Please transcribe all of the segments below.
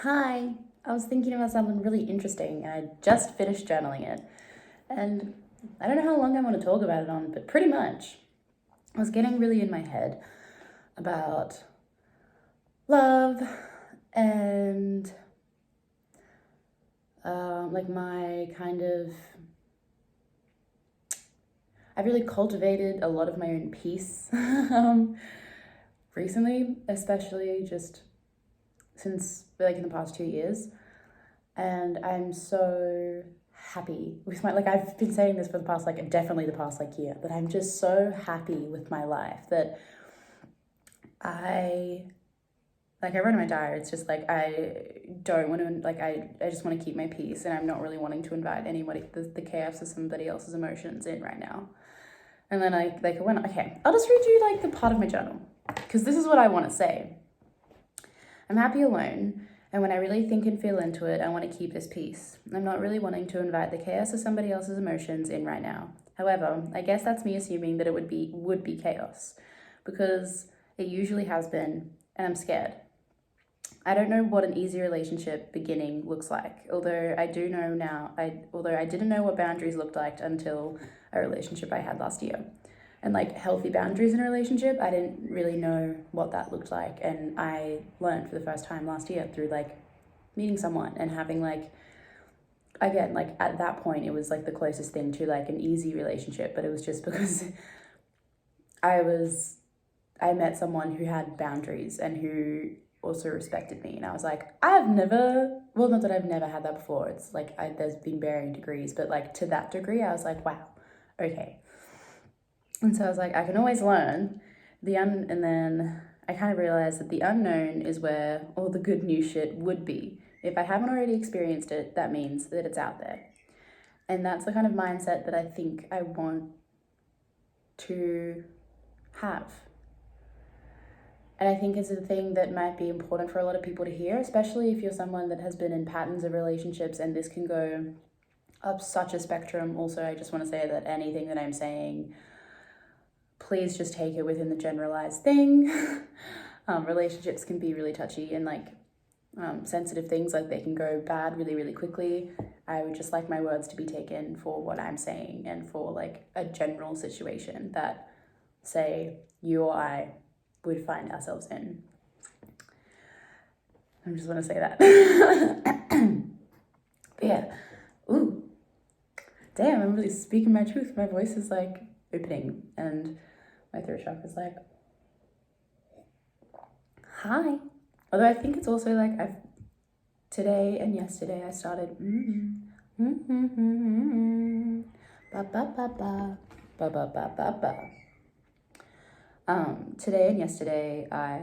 Hi, I was thinking about something really interesting and I just finished journaling it. And I don't know how long I want to talk about it on, but pretty much I was getting really in my head about love and like my kind of. I've really cultivated a lot of my own peace recently, especially just since like in the past 2 years. And I'm so happy with my, like, I've been saying this for the past, like, definitely the past, like, year, but I'm just so happy with my life that I, like, I wrote in my diary, it's just, like, I don't want to, like, I just want to keep my peace, and I'm not really wanting to invite anybody, the chaos of somebody else's emotions in right now. And then I went, okay, I'll just read you, like, the part of my journal, because this is what I want to say. I'm happy alone. And when I really think and feel into it, I want to keep this peace. I'm not really wanting to invite the chaos of somebody else's emotions in right now. However, I guess that's me assuming that it would be chaos, because it usually has been, and I'm scared. I don't know what an easy relationship beginning looks like, although I do know now, although I didn't know what boundaries looked like until a relationship I had last year. And like healthy boundaries in a relationship, I didn't really know what that looked like. And I learned for the first time last year through like meeting someone and having like, again, like at that point, it was like the closest thing to like an easy relationship, but it was just because I met someone who had boundaries and who also respected me. And I was like, not that I've never had that before. It's like, there's been varying degrees, but like to that degree, I was like, wow, okay. And so I was like, I can always learn and then I kind of realized that the unknown is where all the good new shit would be. If I haven't already experienced it, that means that it's out there. And that's the kind of mindset that I think I want to have. And I think it's a thing that might be important for a lot of people to hear, especially if you're someone that has been in patterns of relationships, and this can go up such a spectrum. Also, I just want to say that anything that I'm saying, please just take it within the generalized thing. Relationships can be really touchy and like sensitive things, like they can go bad really, really quickly. I would just like my words to be taken for what I'm saying and for like a general situation that, say, you or I would find ourselves in. I just want to say that. But yeah, ooh, damn, I'm really speaking my truth. My voice is like opening and my throat chakra is like, hi. Although I think it's also like today and yesterday I started ba ba ba ba ba ba ba ba ba. Today and yesterday I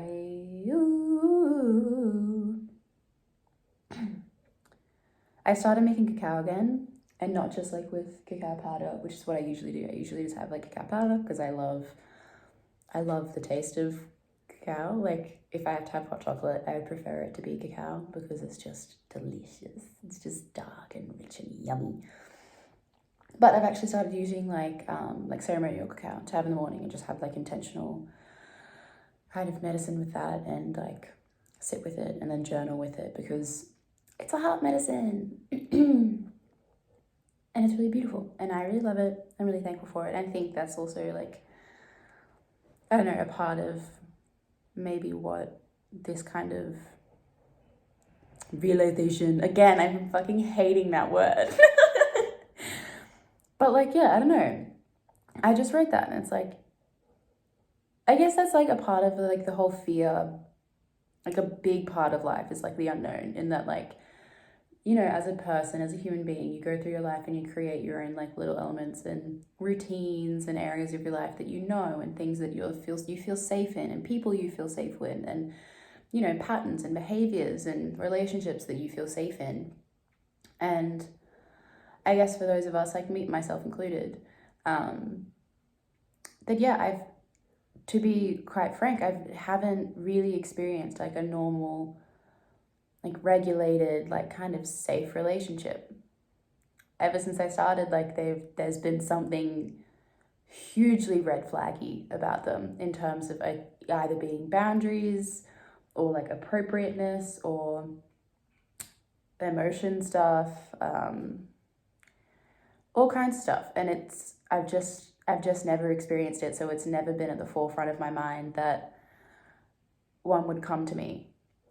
started making cacao again, and not just like with cacao powder, which is what I usually do. I usually just have like cacao powder because I love the taste of cacao. Like if I have to have hot chocolate, I would prefer it to be cacao because it's just delicious. It's just dark and rich and yummy. But I've actually started using like ceremonial cacao to have in the morning and just have like intentional kind of medicine with that and like sit with it and then journal with it because it's a heart medicine. And it's really beautiful and I really love it. I'm really thankful for it. And I think that's also like, I don't know, a part of maybe what this kind of realization, again, I'm fucking hating that word. But like, yeah, I don't know. I just wrote that and it's like, I guess that's like a part of like the whole fear, like a big part of life is like the unknown, in that like, you know, as a person, as a human being, you go through your life and you create your own like little elements and routines and areas of your life that you know, and things that you feel safe in, and people you feel safe with, and you know, patterns and behaviors and relationships that you feel safe in. And I guess for those of us, like me, myself included, that yeah, to be quite frank, I haven't really experienced like a normal, like regulated, like kind of safe relationship. Ever since I started, like there's been something hugely red flaggy about them in terms of either being boundaries or like appropriateness or emotion stuff, all kinds of stuff. And I've just never experienced it, so it's never been at the forefront of my mind that one would come to me.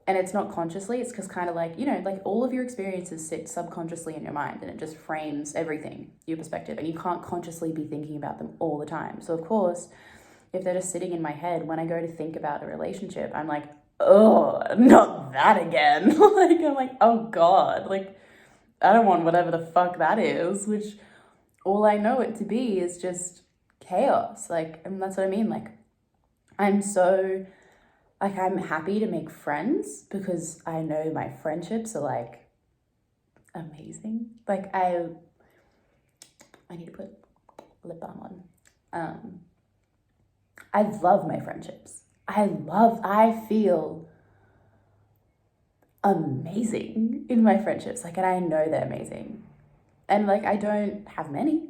And it's not consciously, it's because kind of like, you know, like all of your experiences sit subconsciously in your mind, and it just frames everything, your perspective, and you can't consciously be thinking about them all the time. So of course, if they're just sitting in my head, when I go to think about a relationship, I'm like, oh, not that again. Like, I'm like, oh God, like, I don't want whatever the fuck that is, which all I know it to be is just chaos. Like, and that's what I mean. Like, I'm happy to make friends because I know my friendships are like amazing. Like, I need to put lip balm on. I love my friendships. I feel amazing in my friendships. Like, and I know they're amazing. And like, I don't have many,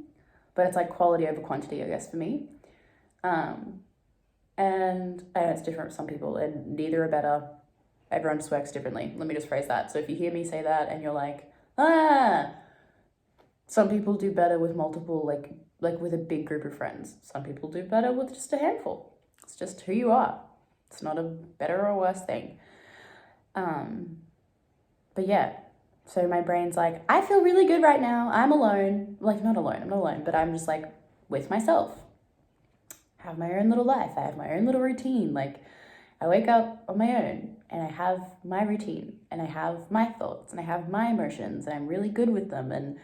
but it's like quality over quantity, I guess, for me. And I know it's different for some people, and neither are better. Everyone just works differently. Let me just phrase that. So if you hear me say that and you're like, some people do better with multiple, like with a big group of friends. Some people do better with just a handful. It's just who you are. It's not a better or worse thing. But yeah, so my brain's like, I feel really good right now. I'm alone. Like, I'm not alone, but I'm just like with myself. I have my own little life. I have my own little routine. Like, I wake up on my own and I have my routine and I have my thoughts and I have my emotions and I'm really good with them. And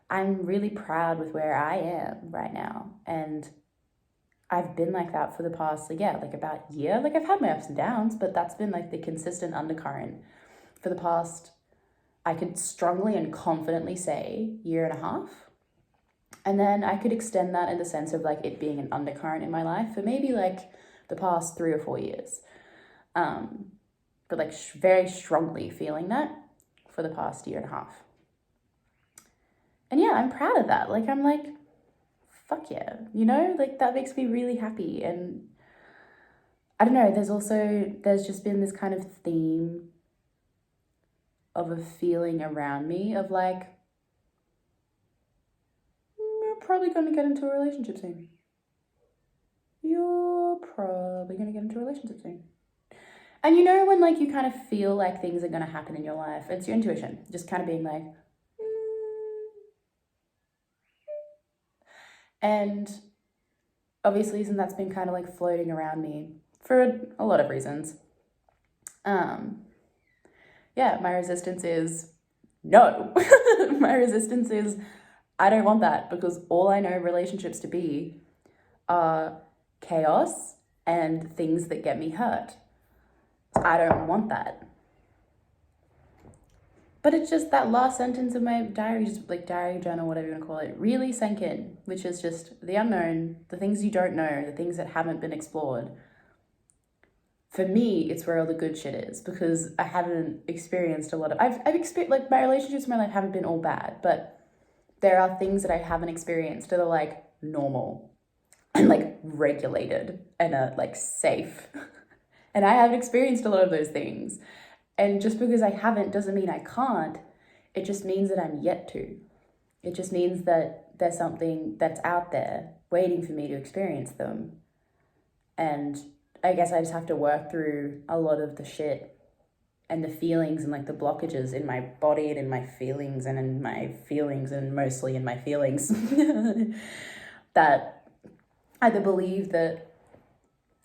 I'm really proud with where I am right now. And I've been like that for the past, like about a year. Like, I've had my ups and downs, but that's been like the consistent undercurrent for the past, I could strongly and confidently say, year and a half. And then I could extend that in the sense of like it being an undercurrent in my life for maybe like the past 3 or 4 years. But like very strongly feeling that for the past year and a half. And yeah, I'm proud of that. Like, I'm like, fuck yeah, you know, like that makes me really happy. And I don't know, there's just been this kind of theme of a feeling around me of like, you're probably going to get into a relationship soon. You're probably going to get into a relationship soon. And you know, when like you kind of feel like things are going to happen in your life, it's your intuition just kind of being like, And obviously, and that's been kind of like floating around me for a lot of reasons. Yeah, my resistance is no. My resistance is I don't want that, because all I know relationships to be are chaos and things that get me hurt. I don't want that. But it's just that last sentence of my diary, just like diary journal, whatever you want to call it, really sank in, which is just the unknown, the things you don't know, the things that haven't been explored. For me, it's where all the good shit is, because I haven't experienced a lot of, I've experienced, like, my relationships in my life haven't been all bad, but there are things that I haven't experienced that are like normal and like regulated and are like safe. And I haven't experienced a lot of those things. And just because I haven't doesn't mean I can't. It just means that I'm yet to. It just means that there's something that's out there waiting for me to experience them. And I guess I just have to work through a lot of the shit and the feelings and like the blockages in my body and in my feelings and in my feelings and mostly in my feelings that either believe that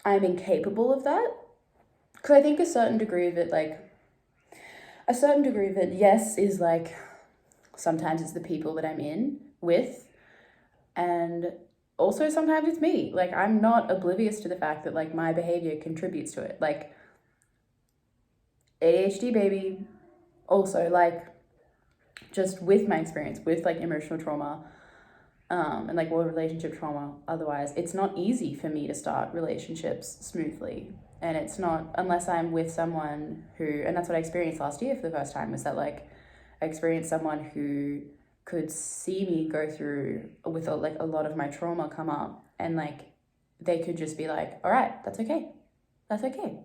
I'm incapable of that. Because I think a certain degree of it, yes, is like, sometimes it's the people that I'm in with, and also sometimes it's me. Like, I'm not oblivious to the fact that like my behavior contributes to it. Like, ADHD baby, also like just with my experience with like emotional trauma, and like relationship trauma otherwise, it's not easy for me to start relationships smoothly. And it's not, unless I'm with someone who, and that's what I experienced last year for the first time, was that like I experienced someone who could see me go through with a lot of my trauma come up, and like they could just be like, all right, that's okay. And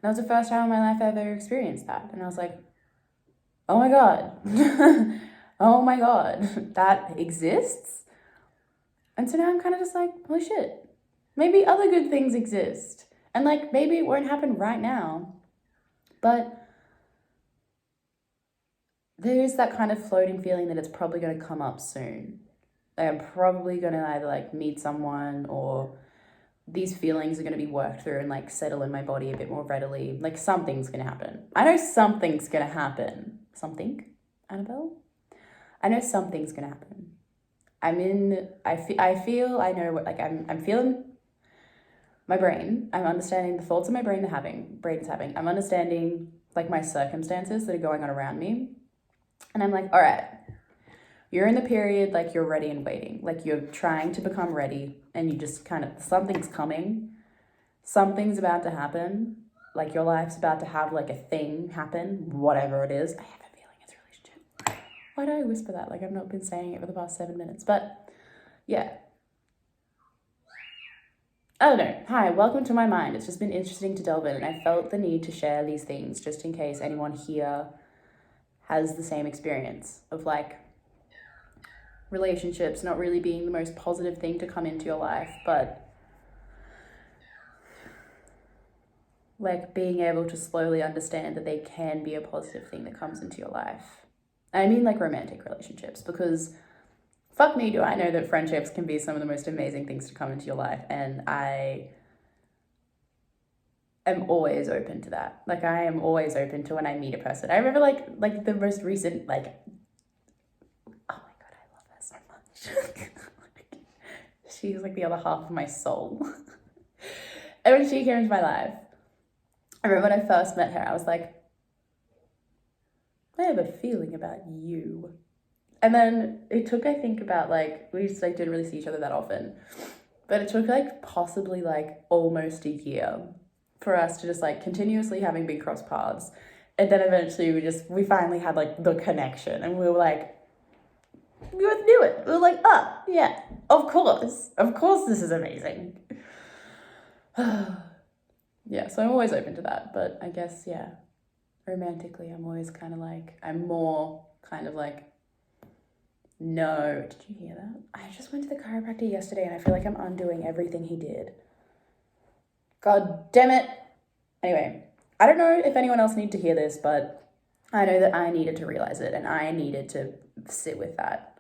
that was the first time in my life I ever experienced that. And I was like, oh my God, oh my God, that exists. And so now I'm kind of just like, holy shit, maybe other good things exist. And like, maybe it won't happen right now, but there is that kind of floating feeling that it's probably going to come up soon. Like I'm probably going to either like meet someone, or these feelings are going to be worked through and like settle in my body a bit more readily. Like something's going to happen. I know something's going to happen. Something, Annabelle? I know something's going to happen. I know what, like I'm feeling my brain. I'm understanding the thoughts of my brain is having. I'm understanding like my circumstances that are going on around me. And I'm like, all right, you're in the period, like you're ready and waiting. Like you're trying to become ready, and you just kind of, something's coming. Something's about to happen. Like your life's about to have like a thing happen, whatever it is. I have a feeling it's relationship. Why do I whisper that? Like I've not been saying it for the past 7 minutes, but yeah. I don't know. Hi, welcome to my mind. It's just been interesting to delve in, and I felt the need to share these things just in case anyone here has the same experience of like relationships not really being the most positive thing to come into your life, but like being able to slowly understand that they can be a positive thing that comes into your life. And I mean like romantic relationships, because fuck me, do I know that friendships can be some of the most amazing things to come into your life, and I am always open to that. Like I am always open to when I meet a person. I remember like the most recent, like, oh my God, I love her so much. She's like the other half of my soul. And when she came into my life, I remember when I first met her, I was like, I have a feeling about you. And then it took, I think about like, we just like didn't really see each other that often, but it took like possibly like almost a year for us to just like continuously having been cross paths. And then eventually we finally had like the connection, and we were like, we both knew it. We were like, oh yeah, of course this is amazing. Yeah, so I'm always open to that, but I guess, yeah, romantically, I'm always kind of like, I'm more kind of like, no, did you hear that? I just went to the chiropractor yesterday, and I feel like I'm undoing everything he did. God damn it. Anyway, I don't know if anyone else needed to hear this, but I know that I needed to realize it, and I needed to sit with that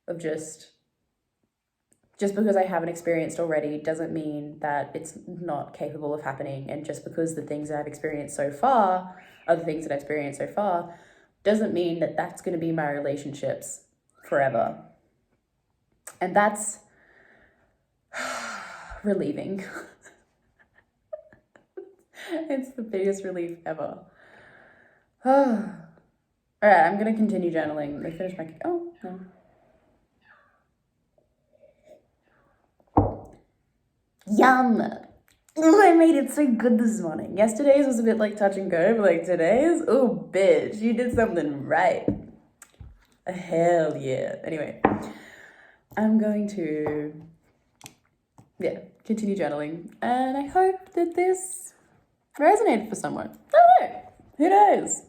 of just because I haven't experienced already doesn't mean that it's not capable of happening. And just because the things that I've experienced so far are the things that I've experienced so far doesn't mean that that's going to be my relationships forever. And that's relieving. It's the biggest relief ever. All right, I'm going to continue journaling. Let me finish my... Oh, no. Yum! Ooh, I made it so good this morning. Yesterday's was a bit like touch and go, but like today's, oh bitch, you did something right. Hell yeah. Anyway, I'm going to, yeah, continue journaling, and I hope that this resonated for someone. I don't know. Who knows?